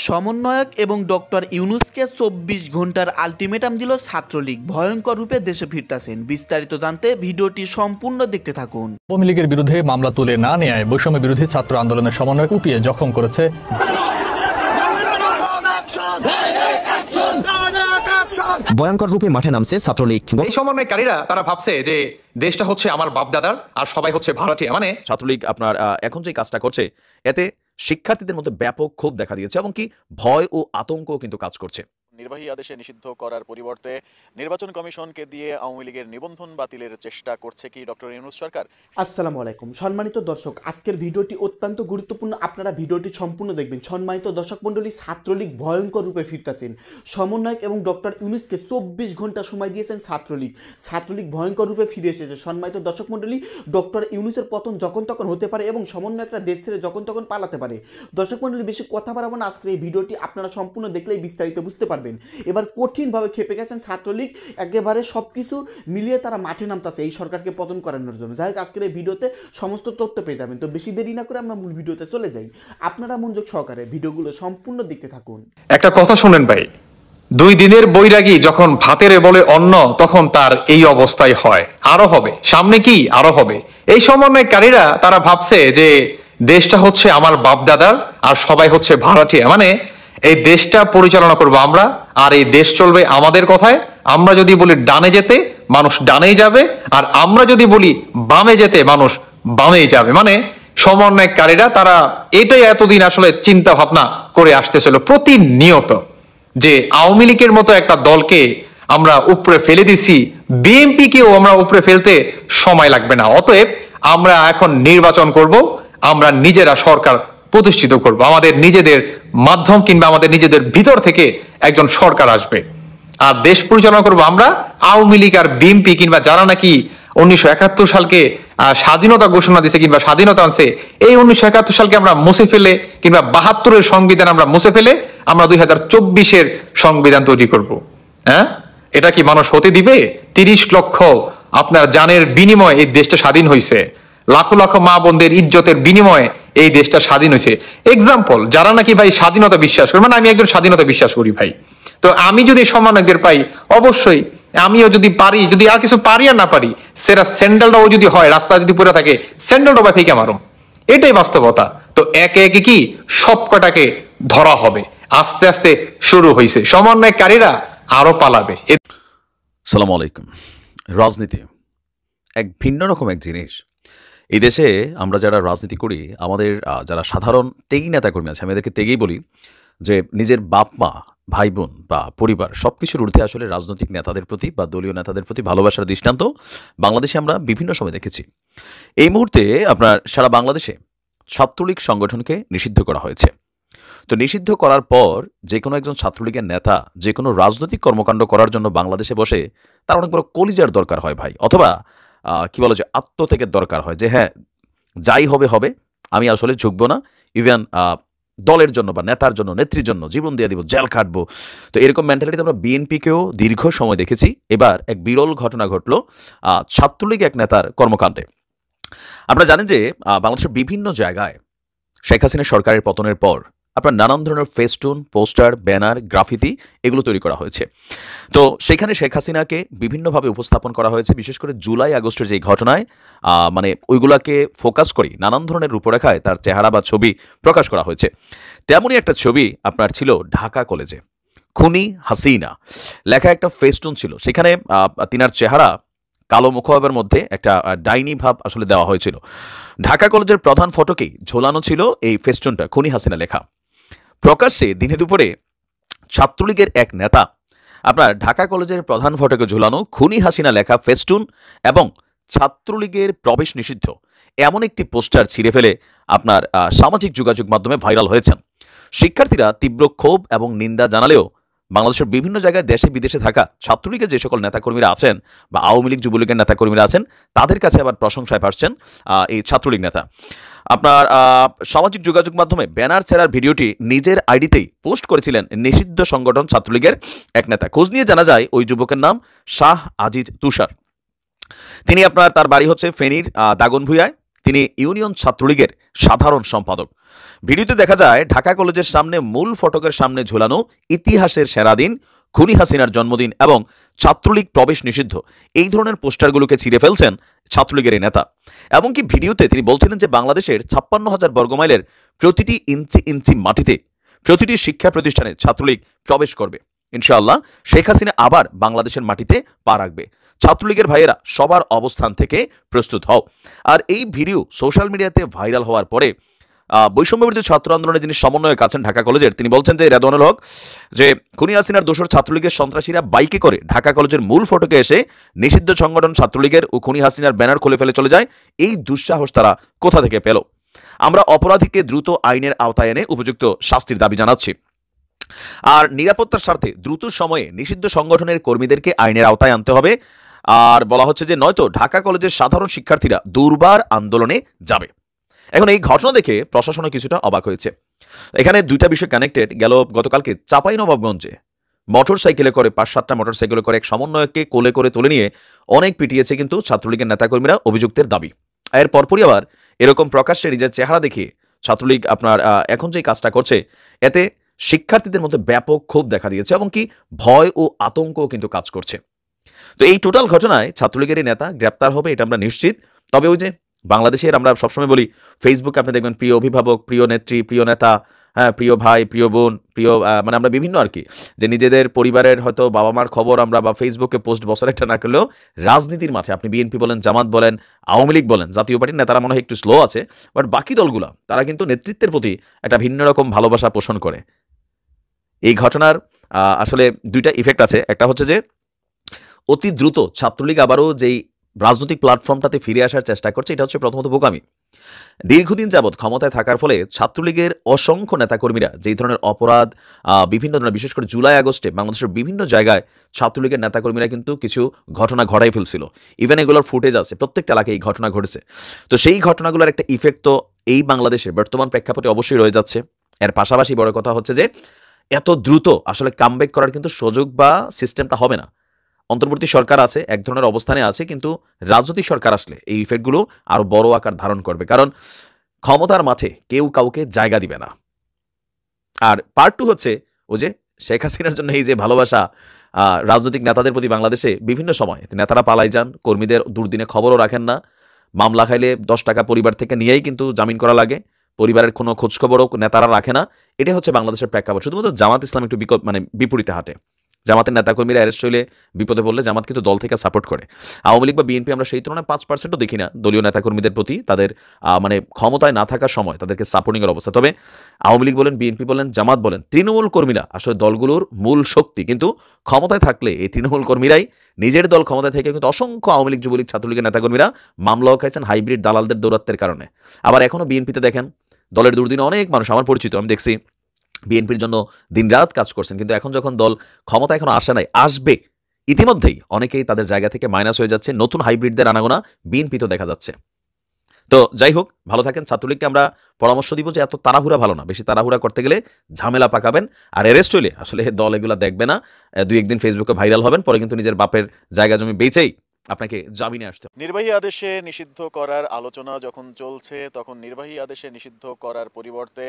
সমন্বয়ক এবং ডক্টর ইউনূসকে ২৪ ঘন্টার আলটিমেটাম দিল ছাত্রলীগ। ভয়ঙ্কর রূপে দেশে ফিরতেছেন। বিস্তারিত জানতে ভিডিওটি সম্পূর্ণ দেখতে থাকুন। আওয়ামী লীগের বিরুদ্ধে মামলা তুলে না নেয় বৈষম্য বিরোধী ছাত্র আন্দোলনের সমন্বয় কুপিয়ে জখম করেছে। ভয়ঙ্কর রূপে মাঠে নামছে ছাত্রলীগ। এই সমন্বয়কারীরা তারা ভাবছে যে দেশটা হচ্ছে আমার বাপদাদার আর সবাই হচ্ছে ভাড়াটিয়া। মানে ছাত্রলীগ আপনার এখন যে কাজটা করছে এতে শিক্ষার্থীদের মধ্যে ব্যাপক ক্ষোভ দেখা দিয়েছে এবং কি ভয় ও আতঙ্ক কিন্তু কাজ করছে। নির্বাহী আদেশে নিষিদ্ধ করার পরিবর্তে নির্বাচন কমিশনকে দিয়ে আওয়ামী লীগের নিবন্ধন বাতিলের চেষ্টা করছে কি ডক্টর ইউনূস সরকার? আসসালামু আলাইকুম সম্মানিত দর্শক, আজকের ভিডিওটি অত্যন্ত গুরুত্বপূর্ণ, আপনারা ভিডিওটি সম্পূর্ণ দেখবেন। সম্মানিত দর্শক মণ্ডলী, ছাত্রলীগ ভয়ঙ্কর রূপে ফিরতেছেন। সমন্বয়ক এবং ডক্টর ইউনূসকে ২৪ ঘন্টা সময় দিয়েছেন ছাত্রলীগ ভয়ঙ্কর রূপে ফিরে এসেছে। সম্মানিত দর্শক মণ্ডলী, ডক্টর ইউনূসের পতন যখন তখন হতে পারে এবং সমন্বয়করা দেশ ছেড়ে যখন তখন পালাতে পারে। দর্শক মণ্ডলী, বেশি কথা বাড়াবো না, আজকের এই ভিডিওটি আপনারা সম্পূর্ণ দেখলেই বিস্তারিত বুঝতে পারবেন। এবার কঠিনভাবে খেপে গেছেন ছাত্রলীগ, একেবারে সবকিছু মিলিয়ে তারা মাঠে নামতেছে এই সরকারকে পতন করানোর জন্য। যাই হোক, আজকের এই ভিডিওতে সমস্ত তথ্য পেয়ে যাবেন। তো বেশি দেরি না করে আমরা মূল ভিডিওতে চলে যাই। আপনারা মনোযোগ সহকারে ভিডিওগুলো সম্পূর্ণ দেখতে থাকুন। একটা কথা শুনেন ভাই, ২ দিনের বৈরাগী যখন ভাতের বলে অন্ন, তখন তার এই অবস্থায় হয়। আরো হবে, সামনে কি আরো হবে। এই সমন্বয়কারীরা তারা ভাবছে যে দেশটা হচ্ছে আমার বাপদাদার আর সবাই হচ্ছে ভাড়াটিয়া। মানে এই দেশটা পরিচালনা করবো আমরা, আর এই দেশ চলবে আমাদের কথায়। আমরা যদি বলি ডানে যেতে, মানুষ ডানেই যাবে, আর আমরা যদি বলি বামে যেতে, মানুষ বামেই যাবে। মানে সমন্বয়কারীরা তারা এটাই এতদিন আসলে চিন্তা ভাবনা করে আসতেছিল প্রতিনিয়ত, যে আওয়ামী লীগের মতো একটা দলকে আমরা উপরে ফেলে দিছি, বিএনপিকেও আমরা উপরে ফেলতে সময় লাগবে না। অতএব আমরা এখন নির্বাচন করব, আমরা নিজেরা সরকার প্রতিষ্ঠিত করব, আমাদের নিজেদের মাধ্যম কিংবা আমাদের নিজেদের ভিতর থেকে একজন সরকার আসবে, আর দেশ পরিচালনা করব আমরা। আওয়ামী লীগ আর বিএনপি কিংবা যারা নাকি ১৯৭১ সালকে স্বাধীনতা ঘোষণা দিছে কিংবা স্বাধীনতা আনছে, এই ১৯৭১ সালকে আমরা মুছে ফেলে কিংবা ৭২-এর সংবিধান আমরা মুছে ফেলে আমরা ২০২৪-এর সংবিধান তৈরি করব। হ্যাঁ, এটা কি মানুষ হতে দিবে? ৩০ লক্ষ আপনার জানের বিনিময়ে এই দেশটা স্বাধীন হয়েছে, লাখো লাখো মা বোনদের ইজ্জতের বিনিময়ে এই দেশটা স্বাধীন হয়েছে। এক্সাম্পল, যারা নাকি ভাই স্বাধীনতা বিশ্বাস করে, মানে আমি একজন স্বাধীনতা বিশ্বাস করি ভাই, তো আমি যদি সম্মানকদের পাই, অবশ্যই আমিও যদি পারি, যদি আর কিছু পারি আর না পারি, সেটা স্যান্ডেলটাও যদি হয় রাস্তা যদি পড়ে থাকে, স্যান্ডেলটা বা ফেকে মারো, এটাই বাস্তবতা। তো একে একে কি সব কটাকে ধরা হবে। আস্তে আস্তে শুরু হয়েছে, সমন্বয়কারীরা আরো পালাবে। সালাম আলাইকুম। রাজনীতি এক ভিন্ন রকম এক জিনিস। এই দেশে আমরা যারা রাজনীতি করি, আমাদের যারা সাধারণ ত্যাগী নেতাকর্মী আছে, আমি এদেরকে ত্যাগেই বলি, যে নিজের বাপ মা, ভাই বোন বা পরিবার সবকিছুর ঊর্ধ্বে আসলে রাজনৈতিক নেতাদের প্রতি বা দলীয় নেতাদের প্রতি ভালোবাসার দৃষ্টান্ত বাংলাদেশে আমরা বিভিন্ন সময় দেখেছি। এই মুহূর্তে আপনার সারা বাংলাদেশে ছাত্রলীগ সংগঠনকে নিষিদ্ধ করা হয়েছে। তো নিষিদ্ধ করার পর যে কোনো একজন ছাত্রলীগের নেতা যে কোনো রাজনৈতিক কর্মকাণ্ড করার জন্য বাংলাদেশে বসে তার অনেক বড় কলিজার দরকার হয় ভাই, অথবা কি বলে যে আত্মত্যাগের দরকার হয়, যে হ্যাঁ যাই হবে হবে, আমি আসলে ঝুঁকবো না, ইভেন দলের জন্য বা নেতার জন্য, নেত্রীর জন্য জীবন দিয়ে দিব, জেল খাটবো। তো এরকম মেন্টালিটিতে আমরা বিএনপিকেও দীর্ঘ সময় দেখেছি। এবার এক বিরল ঘটনা ঘটল ছাত্রলীগ এক নেতার কর্মকাণ্ডে। আপনারা জানেন যে বাংলাদেশের বিভিন্ন জায়গায় শেখ হাসিনা সরকারের পতনের পর আপনার নানান ধরনের ফেস্টুন, পোস্টার, ব্যানার, গ্রাফিতি এগুলো তৈরি করা হয়েছে। তো সেখানে শেখ হাসিনাকে বিভিন্নভাবে উপস্থাপন করা হয়েছে, বিশেষ করে জুলাই আগস্টের যে ঘটনায় মানে ওইগুলাকে ফোকাস করে নানান ধরনের রূপরেখায় তার চেহারা বা ছবি প্রকাশ করা হয়েছে। তেমনই একটা ছবি আপনার ছিল ঢাকা কলেজে, খুনি হাসিনা লেখা একটা ফেস্টুন ছিল। সেখানে তিনার চেহারা কালো মুখোভাবের মধ্যে একটা ডাইনি ভাব আসলে দেওয়া হয়েছিল। ঢাকা কলেজের প্রধান ফটকেই ঝোলানো ছিল এই ফেস্টুনটা, খুনি হাসিনা লেখা। প্রকাশ্যে দিনে দুপুরে ছাত্রলীগের এক নেতা আপনার ঢাকা কলেজের প্রধান ফটকে ঝুলানো খুনি হাসিনা লেখা ফেস্টুন এবং ছাত্রলীগের প্রবেশ নিষিদ্ধ এমন একটি পোস্টার ছিঁড়ে ফেলে আপনার সামাজিক যোগাযোগ মাধ্যমে ভাইরাল হয়েছেন। শিক্ষার্থীরা তীব্র ক্ষোভ এবং নিন্দা জানালেও বাংলাদেশের বিভিন্ন জায়গায় দেশে বিদেশে থাকা ছাত্রলীগের যে সকল নেতাকর্মীরা আছেন বা আওয়ামী লীগ যুবলীগের নেতাকর্মীরা আছেন, তাদের কাছে আবার প্রশংসায় ভাসছেন এই ছাত্রলীগ নেতা। আপনার সামাজিক যোগাযোগ মাধ্যমে ব্যানার ছেড়ার ভিডিওটি নিজের আইডিতেই পোস্ট করেছিলেন নিষিদ্ধ সংগঠন ছাত্রলীগের এক নেতা। খোঁজ নিয়ে জানা যায় ওই যুবকের নাম শাহ আজিজ তুষার। তিনি আপনার তার বাড়ি হচ্ছে ফেনীর দাগনভূঞায়। তিনি ইউনিয়ন ছাত্রলীগের সাধারণ সম্পাদক। ভিডিওতে দেখা যায় ঢাকা কলেজের সামনে মূল ফটকের সামনে ঝোলানো ইতিহাসের সেরা দিন, খুনি হাসিনার জন্মদিন এবং ছাত্রলীগ প্রবেশ নিষিদ্ধ এই ধরনের পোস্টারগুলোকে ছিঁড়ে ফেলছেন ছাত্রলীগের এই নেতা। এমনকি ভিডিওতে তিনি বলছিলেন যে বাংলাদেশের 56,000 বর্গমাইলের প্রতিটি ইঞ্চি ইঞ্চি মাটিতে প্রতিটি শিক্ষা প্রতিষ্ঠানে ছাত্রলীগ প্রবেশ করবে। ইনশাআল্লাহ শেখ হাসিনা আবার বাংলাদেশের মাটিতে পা রাখবে। ছাত্রলীগের ভাইয়েরা সবার অবস্থান থেকে প্রস্তুত হও। আর এই ভিডিও সোশ্যাল মিডিয়াতে ভাইরাল হওয়ার পরে বৈষম্যবিরোধী ছাত্র আন্দোলনে যিনি সমন্বয়ক আছেন ঢাকা কলেজের, তিনি বলছেন যে রেদওয়ানুল হক যে খুনি হাসিনার দোসর ছাত্রলীগের সন্ত্রাসীরা বাইকে করে ঢাকা কলেজের মূল ফটকে এসে নিষিদ্ধ সংগঠন ছাত্রলীগের ও খুনি হাসিনার ব্যানার খুলে ফেলে চলে যায়। এই দুঃসাহস তারা কোথা থেকে পেল? আমরা অপরাধীকে দ্রুত আইনের আওতায় এনে উপযুক্ত শাস্তির দাবি জানাচ্ছি। আর নিরাপত্তার স্বার্থে দ্রুত সময়ে নিষিদ্ধ সংগঠনের কর্মীদেরকে আইনের আওতায় আনতে হবে। আর বলা হচ্ছে যে নয়তো ঢাকা কলেজের সাধারণ শিক্ষার্থীরা দুর্বার আন্দোলনে যাবে। এখন এই ঘটনা দেখে প্রশাসনও কিছুটা অবাক হয়েছে। এখানে দুইটা বিষয় কানেক্টেড। গতকালকে চাঁপাইনবাবগঞ্জে মোটরসাইকেলে করে 5-7টা মোটরসাইকেলে করে এক সমন্বয়ককে কোলে করে তুলে নিয়ে অনেক পিটিয়েছে কিন্তু ছাত্রলীগের নেতাকর্মীরা, অভিযুক্তের দাবি। এর পরপরই আবার এরকম প্রকাশ্যে নিজের চেহারা দেখিয়ে ছাত্রলীগ এখন যে কাজটা করছে, এতে শিক্ষার্থীদের মধ্যে ব্যাপক ক্ষোভ দেখা দিয়েছে এবং কি ভয় ও আতঙ্কও কিন্তু কাজ করছে। তো এই টোটাল ঘটনায় ছাত্রলীগের নেতা গ্রেপ্তার হবে এটা আমরা নিশ্চিত। তবে ওই যে বাংলাদেশের আমরা সবসময় বলি, ফেসবুকে আপনি দেখবেন প্রিয় অভিভাবক, প্রিয় নেত্রী, প্রিয় নেতা, হ্যাঁ, প্রিয় ভাই, প্রিয় বোন, প্রিয় আমরা বিভিন্ন আর কি, যে নিজেদের পরিবারের হয়তো বাবা মার খবর আমরা বা ফেসবুকে পোস্ট বছর একটা না করলেও রাজনীতির মাঠে আপনি বিএনপি বলেন, জামাত বলেন, আওয়ামী লীগ বলেন, জাতীয় পার্টির নেতারা মনে হয় একটু স্লো আছে, বাট বাকি দলগুলা তারা কিন্তু নেতৃত্বের প্রতি একটা ভিন্ন রকম ভালোবাসা পোষণ করে। এই ঘটনার আসলে দুইটা ইফেক্ট আছে। একটা হচ্ছে যে অতি দ্রুত ছাত্রলীগ আবারও যেই রাজনৈতিক প্ল্যাটফর্মটাতে ফিরে আসার চেষ্টা করছে, এটা হচ্ছে প্রথমত বোকামি। দীর্ঘদিন যাবৎ ক্ষমতায় থাকার ফলে ছাত্রলীগের অসংখ্য নেতাকর্মীরা যেই ধরনের অপরাধ বিভিন্ন ধরনের, বিশেষ করে জুলাই আগস্টে বাংলাদেশের বিভিন্ন জায়গায় ছাত্রলীগের নেতাকর্মীরা কিন্তু কিছু ঘটনা ঘটাই ফেলছিল। ইভেন এগুলোর ফুটেজ আছে, প্রত্যেকটা এলাকায় এই ঘটনা ঘটেছে। তো সেই ঘটনাগুলোর একটা ইফেক্ট তো এই বাংলাদেশের বর্তমান প্রেক্ষাপটে অবশ্যই রয়ে যাচ্ছে। এর পাশাপাশি বড় কথা হচ্ছে যে এত দ্রুত আসলে কামব্যাক করার কিন্তু সুযোগ বা সিস্টেমটা হবে না। অন্তর্বর্তী সরকার আছে, এক ধরনের অবস্থানে আছে, কিন্তু রাজনৈতিক সরকার আসলে এই ইফেক্টগুলো আরো বড় আকার ধারণ করবে, কারণ ক্ষমতার মাঠে কেউ কাউকে জায়গা দিবে না। আর পার্ট 2 হচ্ছে ওই যে শেখ হাসিনার জন্য এই যে ভালোবাসা রাজনৈতিক নেতাদের প্রতি বাংলাদেশে বিভিন্ন সময় নেতারা পালাই যান, কর্মীদের দুর্দিনে খবরও রাখেন না, মামলা খাইলে 10 টাকা পরিবার থেকে নিয়েই কিন্তু জামিন করা লাগে, পরিবারের কোনো খোঁজখবরও নেতারা রাখে না। এটা হচ্ছে বাংলাদেশের প্রেক্ষাপট। শুধুমাত্র জামাত ইসলাম একটু বিপরীতে হাঁটে। জামাতের নেতাকর্মীরা অ্যারেস্ট হইলে, বিপদে পড়লে জামাত কিন্তু দল থেকে সাপোর্ট করে। আওয়ামী লীগ বা বিএনপি আমরা সেই তুলনায় 5%ও দেখি না দলীয় নেতাকর্মীদের প্রতি তাদের ক্ষমতায় না থাকার সময় তাদেরকে সাপোর্টিংয়ের অবস্থা। তবে আওয়ামী লীগ বলেন, বিএনপি বলেন, জামাত বলেন, তৃণমূল কর্মীরা আসলে দলগুলোর মূল শক্তি। কিন্তু ক্ষমতায় থাকলে এই তৃণমূল কর্মীরাই নিজের দল ক্ষমতায় থেকে কিন্তু অসংখ্য আওয়ামী লীগ, যুবলীগ, ছাত্রলীগের নেতাকর্মীরা মামলাও খাইছেন হাইব্রিড দালালদের দৌরাত্বের কারণে। আবার এখনও বিএনপিতে দেখেন দলের দুর্দিনে অনেক মানুষ আমার পরিচিত, আমি দেখছি বিএনপির জন্য দিনরাত কাজ করছেন, কিন্তু এখন যখন দল ক্ষমতা এখনো আসে নাই, আসবে, ইতিমধ্যেই অনেকেই তাদের জায়গা থেকে মাইনাস হয়ে যাচ্ছে। নতুন হাইব্রিডদের আনাগোনা বিএনপি তো দেখা যাচ্ছে। তো যাই হোক, ভালো থাকেন। ছাত্রলীগকে আমরা পরামর্শ দিব যে এত তাড়াহুড়া ভালো না, বেশি তাড়াহুড়া করতে গেলে ঝামেলা পাকাবেন। আর অ্যারেস্ট হইলে আসলে দল এগুলা দেখবে না, 2-1 দিন ফেসবুকে ভাইরাল হবেন, পরে কিন্তু নিজের বাপের জায়গা জমি বেচেই আপনাকে জামিনে আসতে হবে। নির্বাহী আদেশে নিষিদ্ধ করার আলোচনা যখন চলছে, তখন নির্বাহী আদেশে নিষিদ্ধ করার পরিবর্তে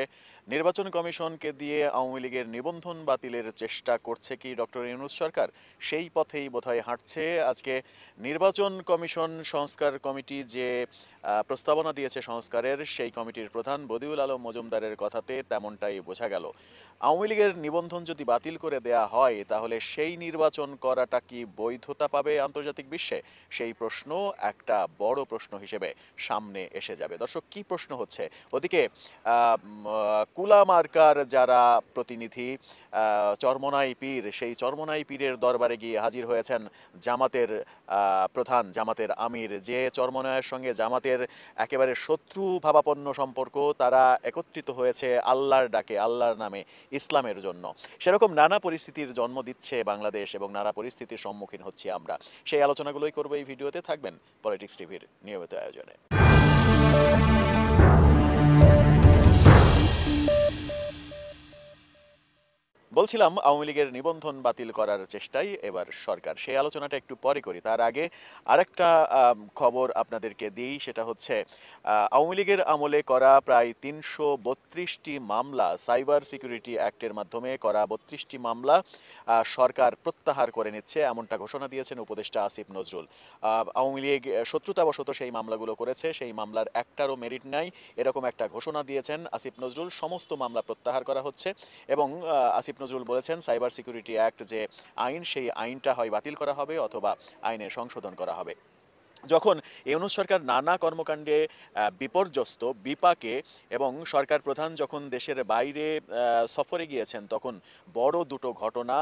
নির্বাচন কমিশনকে দিয়ে আওয়ামী লীগের নিবন্ধন বাতিলের চেষ্টা করছে কি ডক্টর ইউনূস সরকার? সেই পথেই বোধহয় হাঁটছে। আজকে নির্বাচন কমিশন সংস্কার কমিটি যে প্রস্তাবনা দিয়েছে সংস্কারের, সেই কমিটির প্রধান বদিউল আলম মজুমদারের কথাতে তেমনটাই বোঝা গেল। আওয়ামী লীগের নিবন্ধন যদি বাতিল করে দেয়া হয়, তাহলে সেই নির্বাচন করাটা কি বৈধতা পাবে আন্তর্জাতিক বিশ্বে? সেই প্রশ্ন একটা বড় প্রশ্ন হিসেবে সামনে এসে যাবে। দর্শক, কি প্রশ্ন হচ্ছে? ওদিকে কুলামার্কার যারা প্রতিনিধি, চরমনাই পীর, সেই চরমনাই পীরের দরবারে গিয়ে হাজির হয়েছেন জামাতের প্রধান, জামাতের আমির, যে চরমনায়ের সঙ্গে জামাতের একেবারে শত্রু ভাবাপন্ন সম্পর্ক। তারা একত্রিত হয়েছে আল্লাহর ডাকে, আল্লাহর নামে, ইসলামের জন্য। সেরকম নানা পরিস্থিতির জন্ম দিচ্ছে বাংলাদেশ এবং নানা পরিস্থিতির সম্মুখীন হচ্ছি আমরা। সেই আলোচনাগুলোই করবো এই ভিডিওতে। থাকবেন পলিটিক্স টিভির নিয়মিত আয়োজনে। বলছি বলছিলাম আওয়ামী লীগের নিবন্ধন বাতিল করার চেষ্টায় এবার সরকার, সেই আলোচনাটা একটু পরে করি। তার আগে আরেকটা খবর আপনাদেরকে দিই, সেটা হচ্ছে আওয়ামী লীগের আমলে করা প্রায় ৩৩২টি মামলা, সাইবার সিকিউরিটি অ্যাক্টের মাধ্যমে করা ৩২টি মামলা সরকার প্রত্যাহার করে নিচ্ছে, এমনটা ঘোষণা দিয়েছেন উপদেষ্টা আসিফ নজরুল। আওয়ামী লীগ শত্রুতাবশত সেই মামলাগুলো করেছে, সেই মামলার একটারও মেরিট নাই, এরকম একটা ঘোষণা দিয়েছেন আসিফ নজরুল। সমস্ত মামলা প্রত্যাহার করা হচ্ছে এবং আসিফ নজরুল বলেছেন সাইবার সিকিউরিটি অ্যাক্ট যে আইন, সেই আইনটা হয় বাতিল করা হবে অথবা আইনে সংশোধন করা হবে। যখন ইউনূস সরকার নানা কর্মকাণ্ডে বিপর্যস্ত, বিপাকে এবং সরকার প্রধান যখন দেশের বাইরে সফরে গিয়েছেন, তখন বড় দুটো ঘটনা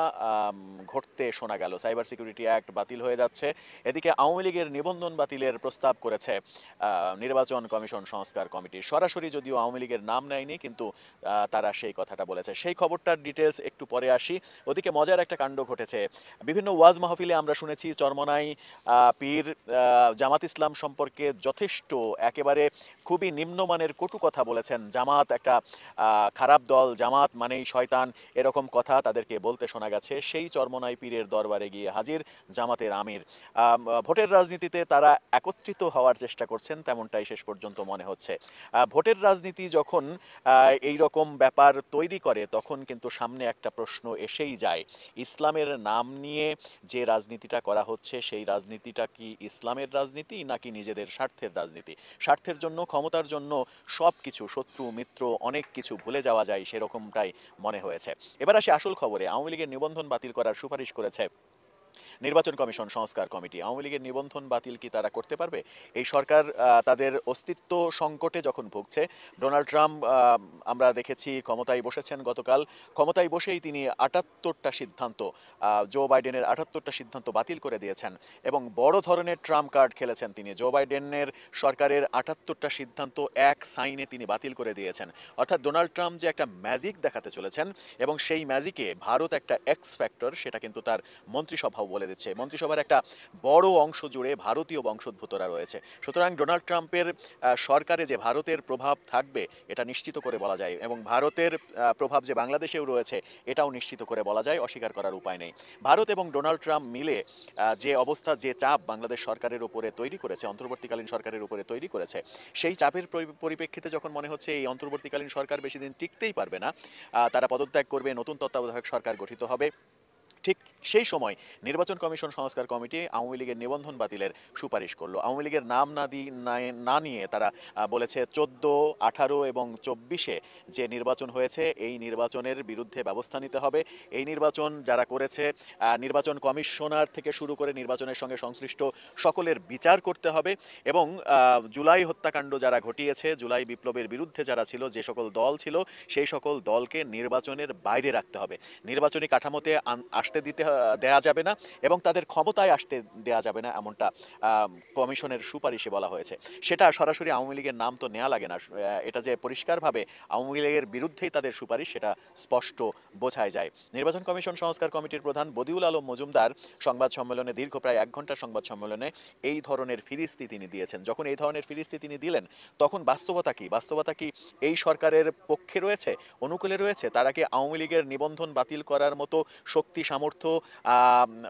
ঘটতে শোনা গেল। সাইবার সিকিউরিটি অ্যাক্ট বাতিল হয়ে যাচ্ছে, এদিকে আওয়ামী লীগের নিবন্ধন বাতিলের প্রস্তাব করেছে নির্বাচন কমিশন সংস্কার কমিটি। সরাসরি যদিও আওয়ামী লীগের নাম নেয়নি, কিন্তু তারা সেই কথাটা বলেছে। সেই খবরটার ডিটেলস একটু পরে আসি। ওদিকে মজার একটা কাণ্ড ঘটেছে। বিভিন্ন ওয়াজ মাহফিলে আমরা শুনেছি চরমনাই পীর জামাত ইসলাম সম্পর্কে যথেষ্ট একেবারে খুবই নিম্নমানের কটু কথা বলেছেন। জামাত একটা খারাপ দল, জামাত মানেই শয়তান, এরকম কথা তাদেরকে বলতে শোনা গেছে। সেই চরমনাই পীরের দরবারে গিয়ে হাজির জামাতের আমির। ভোটের রাজনীতিতে তারা একত্রিত হওয়ার চেষ্টা করছেন, তেমনটাই শেষ পর্যন্ত মনে হচ্ছে। ভোটের রাজনীতি যখন এই রকম ব্যাপার তৈরি করে, তখন কিন্তু সামনে একটা প্রশ্ন এসেই যায়, ইসলামের নাম নিয়ে যে রাজনীতিটা করা হচ্ছে, সেই রাজনীতিটা কি ইসলামের রাজনীতি নাকি নিজেদের স্বার্থের রাজনীতি? স্বার্থের জন্য, ক্ষমতার জন্য সব কিছু, শত্রু মিত্র অনেক কিছু ভুলে যাওয়া যায়, সেরকমটাই মনে হয়েছে। এবার আসি আসল খবরে। আওয়ামী লীগের নিবন্ধন বাতিল করার সুপারিশ করেছে নির্বাচন কমিশন সংস্কার কমিটি। আওয়ামী লীগের নিবন্ধন বাতিল কি তারা করতে পারবে? এই সরকার তাদের অস্তিত্ব সংকটে যখন ভুগছে, ডোনাল্ড ট্রাম্প আমরা দেখেছি ক্ষমতায় বসেছেন গতকাল, ক্ষমতায় বসেই তিনি ৭৮টা সিদ্ধান্ত, জো বাইডেনের ৭৮টা সিদ্ধান্ত বাতিল করে দিয়েছেন এবং বড় ধরনের ট্রাম্প কার্ড খেলেছেন তিনি। জো বাইডেনের সরকারের ৭৮টা সিদ্ধান্ত এক সাইনে তিনি বাতিল করে দিয়েছেন। অর্থাৎ ডোনাল্ড ট্রাম্প যে একটা ম্যাজিক দেখাতে চলেছেন, এবং সেই ম্যাজিকে ভারত একটা এক্স ফ্যাক্টর, সেটা কিন্তু তার মন্ত্রিসভাও বলে দিচ্ছে। মন্ত্রিসভার একটা বড় অংশ জুড়ে ভারতীয় বংশোদ্ভূতরা রয়েছে। সুতরাং ডোনাল্ড ট্রাম্পের সরকারে যে ভারতের প্রভাব থাকবে, এটা নিশ্চিত করে বলা যায়, এবং ভারতের প্রভাব যে বাংলাদেশেও রয়েছে, এটাও নিশ্চিত করে বলা যায়, অস্বীকার করার উপায় নেই। ভারত এবং ডোনাল্ড ট্রাম্প মিলে যে অবস্থা, যে চাপ বাংলাদেশ সরকারের উপরে তৈরি করেছে, অন্তর্বর্তীকালীন সরকারের উপরে তৈরি করেছে, সেই চাপের পরিপ্রেক্ষিতে যখন মনে হচ্ছে এই অন্তর্বর্তীকালীন সরকার বেশি দিন টিকতেই পারবে না, তারা পদত্যাগ করবে, নতুন তত্ত্বাবধায়ক সরকার গঠিত হবে, ঠিক সেই সময় নির্বাচন কমিশন সংস্কার কমিটি আওয়ামী লীগের নিবন্ধন বাতিলের সুপারিশ করলো। আওয়ামী লীগের নাম না নিয়ে তারা বলেছে 14, 18 এবং 24-এ যে নির্বাচন হয়েছে, এই নির্বাচনের বিরুদ্ধে ব্যবস্থা নিতে হবে। এই নির্বাচন যারা করেছে, নির্বাচন কমিশনার থেকে শুরু করে নির্বাচনের সঙ্গে সংশ্লিষ্ট সকলের বিচার করতে হবে, এবং জুলাই হত্যাকাণ্ড যারা ঘটিয়েছে, জুলাই বিপ্লবের বিরুদ্ধে যারা ছিল, যে সকল দল ছিল, সেই সকল দলকে নির্বাচনের বাইরে রাখতে হবে। নির্বাচনী কাঠামোতে আসতে দেয়া যাবে না এবং তাদের ক্ষমতায় আসতে দেয়া যাবে না, এমনটা কমিশনের সুপারিশে বলা হয়েছে। সেটা সরাসরি আওয়ামী লীগের নাম তো নেওয়া লাগে না, এটা যে পরিষ্কারভাবে আওয়ামী লীগের বিরুদ্ধেই তাদের সুপারিশ, সেটা স্পষ্ট বোঝাই যায়। নির্বাচন কমিশন সংস্কার কমিটির প্রধান বদিউল আলম মজুমদার সংবাদ সম্মেলনে, দীর্ঘ প্রায় 1 ঘন্টার সংবাদ সম্মেলনে এই ধরনের ফিরিস্তি তিনি দিয়েছেন। যখন এই ধরনের ফিরিস্তি তিনি দিলেন, তখন বাস্তবতা কি? বাস্তবতা কি এই সরকারের পক্ষে রয়েছে, অনুকূলে রয়েছে? তারা কি আওয়ামী লীগের নিবন্ধন বাতিল করার মতো শক্তি, সামর্থ্য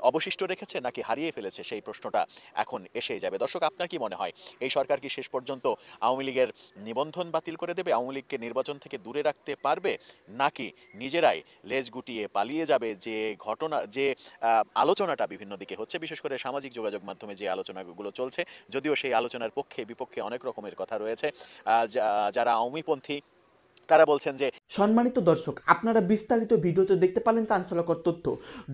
অবশিষ্ট রেখেছে নাকি হারিয়ে ফেলেছে? সেই প্রশ্নটা এখন এসেই যাবে। দর্শক, আপনার কি মনে হয়, এই সরকার কি শেষ পর্যন্ত আওয়ামী লীগের নিবন্ধন বাতিল করে দেবে, আওয়ামী লীগকে নির্বাচন থেকে দূরে রাখতে পারবে, নাকি নিজেরাই লেজ গুটিয়ে পালিয়ে যাবে? যে ঘটনা, যে আলোচনাটা বিভিন্ন দিকে হচ্ছে, বিশেষ করে সামাজিক যোগাযোগ মাধ্যমে যে আলোচনাগুলো চলছে, যদিও সেই আলোচনার পক্ষে বিপক্ষে অনেক রকমের কথা রয়েছে, যারা আওয়ামীপন্থী তারা বলছেন যে, সম্মানিত দর্শক, আপনারা বিস্তারিত ভিডিওতে দেখতে পারেন চাঞ্চল্যকর তথ্য।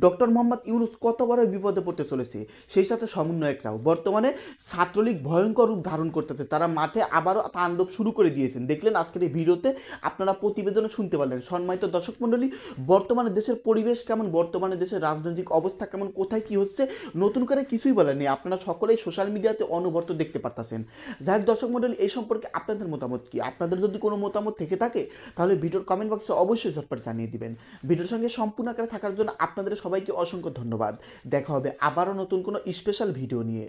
ডক্টর মোহাম্মদ ইউনূস কত বড় বিপদে পড়তে চলেছে, সেই সাথে সমন্বয়করাও বর্তমানে ছাত্রলীগ ভয়ঙ্কর রূপ ধারণ করতেছে। তারা মাঠে আবারও তাণ্ডব শুরু করে দিয়েছেন, দেখলেন আজকের এই ভিডিওতে, আপনারা প্রতিবেদনে শুনতে পারলেন। সম্মানিত দর্শক মণ্ডলী, বর্তমানে দেশের পরিবেশ কেমন, বর্তমানে দেশের রাজনৈতিক অবস্থা কেমন, কোথায় কি হচ্ছে, নতুন করে কিছুই বলেন নেই। আপনারা সকলেই সোশ্যাল মিডিয়াতে অনবরত দেখতে পারতেছেন। যাই হোক দর্শক মণ্ডলী, এই সম্পর্কে আপনাদের মতামত কি? আপনাদের যদি কোনো মতামত থেকে থাকে, তাহলে ভিডিওর কমেন্ট বক্সে অবশ্যই ঝটপট জানিয়ে দিবেন। ভিডিওর সঙ্গে সম্পূর্ণ আকারে থাকার জন্য আপনাদের সবাইকে অসংখ্য ধন্যবাদ। দেখা হবে আবারও নতুন কোনো স্পেশাল ভিডিও নিয়ে।